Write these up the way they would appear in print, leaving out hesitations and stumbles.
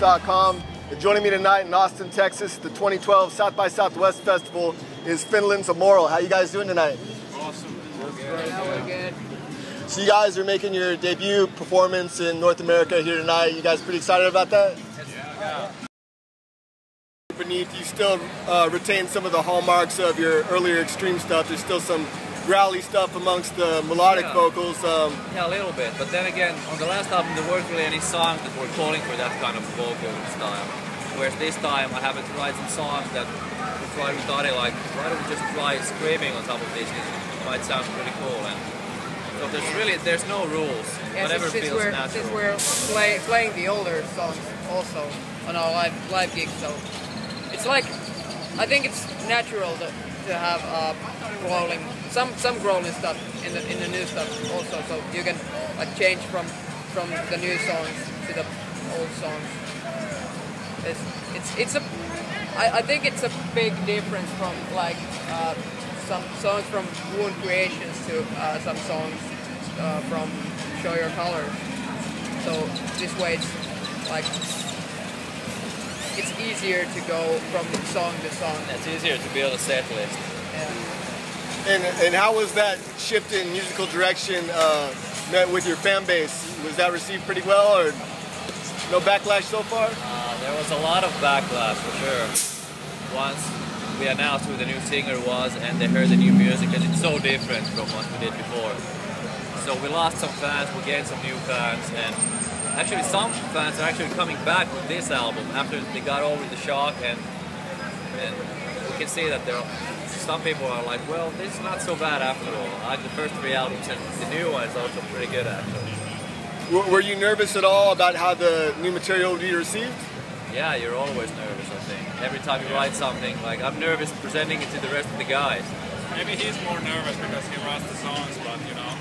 AMORAL.com. And joining me tonight in Austin, Texas, the 2012 South by Southwest Festival is Finland's AMORAL. How you guys doing tonight? Awesome. We're good. So you guys are making your debut performance in North America here tonight. You guys pretty excited about that? Yeah. Beneath, you still retain some of the hallmarks of your earlier extreme stuff. There's still some growly stuff amongst the melodic vocals. Yeah, a little bit. But then again, on the last album, there weren't really any songs that were calling for that kind of vocal style. Whereas this time, I happened to write some songs that we thought, like, why don't we just try screaming on top of this? It might sound pretty cool. And so there's no rules. Yeah, Whatever feels natural. Since we're playing the older songs also on our live gigs, so it's like, I think it's natural to have growling, some growling stuff in the new stuff also, so you can like change from the new songs to the old songs. I think it's a big difference from like some songs from Wound Creations to some songs from Show Your Colors. So this way it's like, it's easier to go from song to song. It's easier to build a set list. Yeah. And how was that shift in musical direction met with your fan base? Was that received pretty well, or no backlash so far? There was a lot of backlash for sure. Once we announced who the new singer was and they heard the new music, and it's so different from what we did before. So we lost some fans, we gained some new fans, and actually some fans are actually coming back with this album after they got over the shock, and we can see that some people are like, well, this is not so bad after all. I like the first 3 albums, and the new one is also pretty good actually. Were you nervous at all about how the new material would be received? Yeah, you're always nervous, I think. Every time you write something, like I'm nervous presenting it to the rest of the guys. Maybe he's more nervous because he writes the songs, but you know,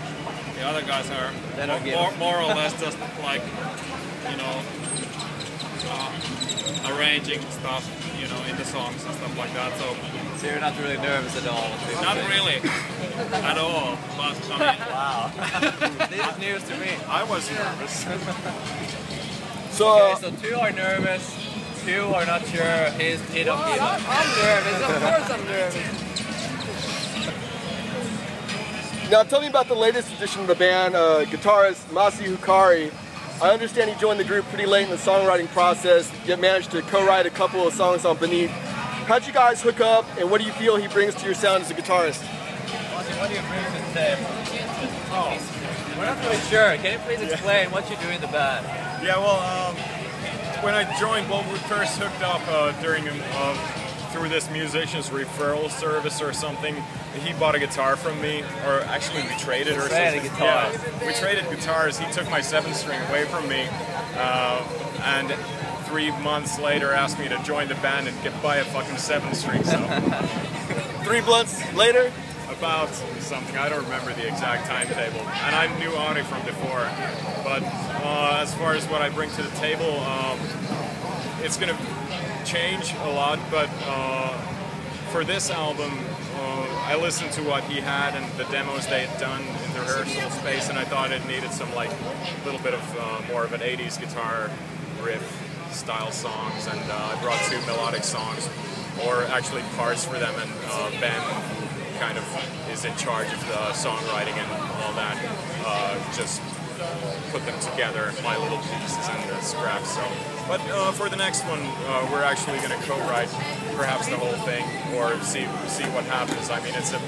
the other guys are more or less just like, you know, arranging stuff, you know, in the songs and stuff like that. So you're not really nervous at all? Not really, at all. But I mean, wow, this is news to me. I was nervous. So, okay, so 2 are nervous, 2 are not sure. He don't give up. I'm nervous. Of course I'm nervous. now tell me about the latest addition to the band, guitarist Masi Hukari. I understand he joined the group pretty late in the songwriting process, yet managed to co-write a couple of songs on Beneath. How'd you guys hook up, and what do you feel he brings to your sound as a guitarist? What do you bring to the table? Oh, we're not really sure. Can you please explain what you do in the band? yeah, well, when I joined, well, we first hooked up through this musician's referral service or something. He bought a guitar from me, or actually we traded or something. Guitar. Yeah, we traded guitars. He took my 7-string away from me, and 3 months later asked me to join the band and buy a fucking 7-string. So 3 months later? about something, I don't remember the exact timetable, and I knew Ari from before. But as far as what I bring to the table, it's going to change a lot, but for this album, I listened to what he had and the demos they had done in the rehearsal space, and I thought it needed some like little bit of more of an 80s guitar riff style songs, and I brought 2 melodic songs, or actually parts for them, and Ben kind of is in charge of the songwriting and all that, just put them together, my little pieces and the scraps. So, but for the next one, we're actually going to co-write perhaps the whole thing, or see what happens. I mean, it's an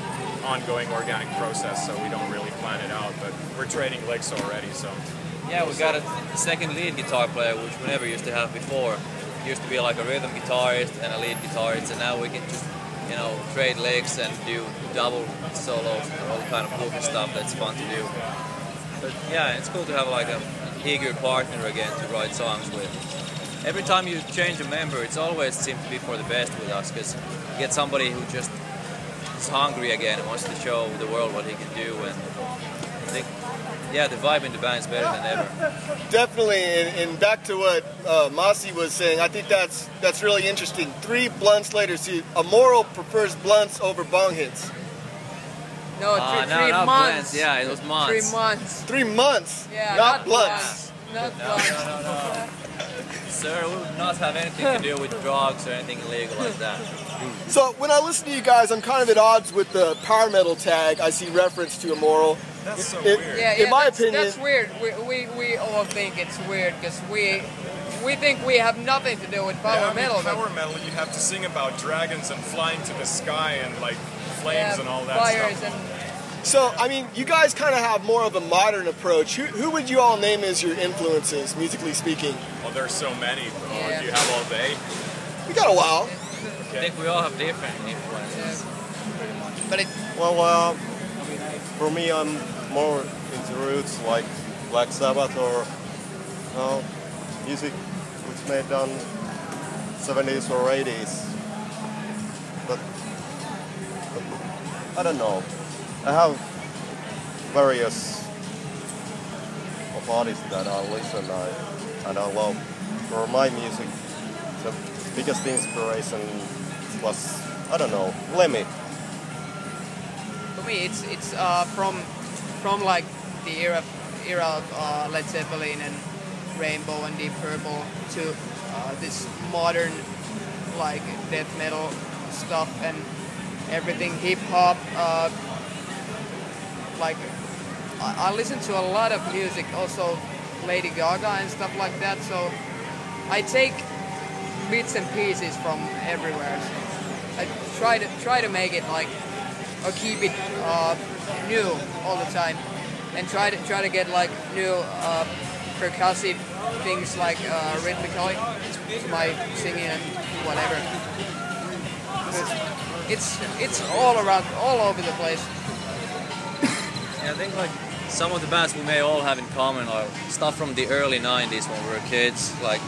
ongoing organic process, so we don't really plan it out, but we're trading licks already. So yeah, we got a second lead guitar player, which we never used to have before. It used to be like a rhythm guitarist and a lead guitarist, and now we can just, you know, trade licks and do double solos and all kind of goofy stuff that's fun to do. But yeah, it's cool to have like an eager partner again to write songs with. Every time you change a member, it's always seemed to be for the best with us, because you get somebody who just is hungry again and wants to show the world what he can do, and I think, yeah, the vibe in the band is better than ever. Definitely, and back to what Masi was saying, I think that's really interesting. 3 blunts later, see, AMORAL prefers blunts over bong hits. No, three not months. blends. Yeah, it was months. 3 months. 3 months, Yeah, not blunts. Not blunts. No. sir. We would not have anything to do with drugs or anything illegal like that. So when I listen to you guys, I'm kind of at odds with the power metal tag. I see reference to AMORAL. That's so weird. Yeah, in my opinion, that's weird. We all think it's weird because we think we have nothing to do with power metal. Power metal, you have to sing about dragons and flying to the sky and like flames and all that fires stuff. So, I mean, you guys kind of have more of a modern approach. Who would you all name as your influences, musically speaking? Well, there's so many. Yeah. Do you have all day? We got a while. I think we all have different influences. But it, Well, for me, I'm more into roots like Black Sabbath or music which made on 70s or 80s. But I don't know. I have various of artists that I listen and I love. For my music, the biggest inspiration was, I don't know, Lemmy. for me, it's from like the era of Led Zeppelin and Rainbow and Deep Purple to this modern like death metal stuff and everything, hip hop. Like I listen to a lot of music, also Lady Gaga and stuff like that. So I take bits and pieces from everywhere. So I try to make it like or keep it new all the time, and try to get like new percussive things like rhythmically to my singing and whatever. It's all around, all over the place. Yeah, I think like some of the bands we may all have in common are stuff from the early 90s when we were kids, like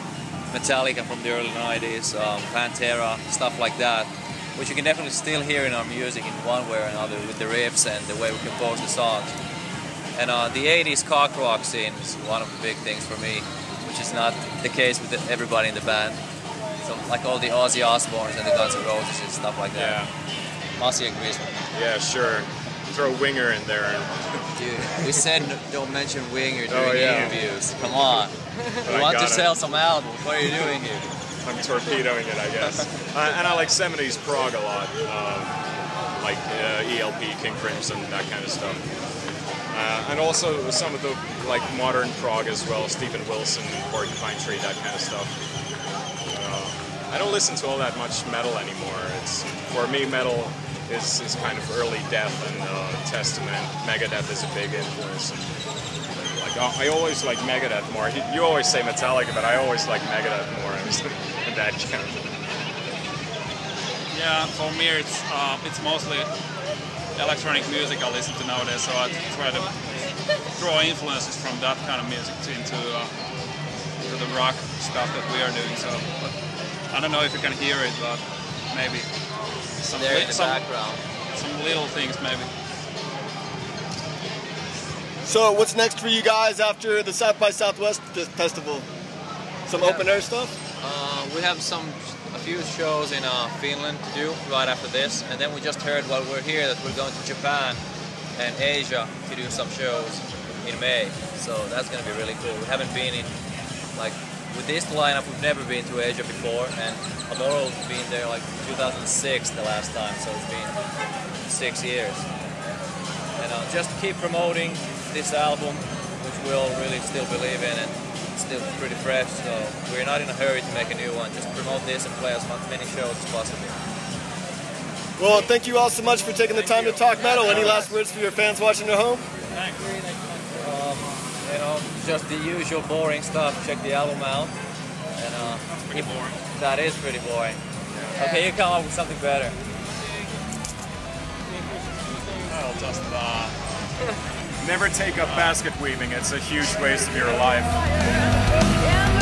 Metallica from the early 90s, Pantera, stuff like that, which you can definitely still hear in our music in one way or another with the riffs and the way we compose the songs. And the 80s cock rock scene is one of the big things for me, which is not the case with everybody in the band. So like all the Ozzy Osbournes and the Guns N' Roses and stuff like that. Yeah. Mossy agrees with me. Yeah, sure. Throw Winger in there. Dude, we said don't mention Winger during interviews. Come on. But We want to sell some albums. What are you doing here? I'm torpedoing it, I guess. And I like 70s prog a lot, like ELP, King Crimson, that kind of stuff. And also some of the like modern prog as well, Stephen Wilson, Porcupine Tree, that kind of stuff. I don't listen to all that much metal anymore. It's for me, metal is kind of early Death and Testament. Megadeth is a big influence. And, like I always like Megadeth more. You always say Metallica, but I always like Megadeth more. And that kind of. Yeah, for me it's mostly electronic music I listen to nowadays, so I try to draw influences from that kind of music into the rock stuff that we are doing. So, but I don't know if you can hear it, but maybe some There in the background. some little things maybe. So what's next for you guys after the South by Southwest festival? Some open air stuff? We have a few shows in Finland to do right after this, and then we just heard while we're here that we're going to Japan and Asia to do some shows in May. So that's going to be really cool. We haven't been in, like, with this lineup, we've never been to Asia before, and AMORAL's been there like 2006 the last time, so it's been 6 years. And just keep promoting this album, which we all really still believe in, and it's still pretty fresh, so we're not in a hurry to make a new one. Just promote this and play as many shows as possible. Well, thank you all so much for taking the time to talk metal. Any last words for your fans watching at home? You know, just the usual boring stuff. Check the album out. And It's pretty boring. that is pretty boring. Yeah. Okay, you come up with something better. I'll just Never take up basket weaving. It's a huge waste of your life. Yeah.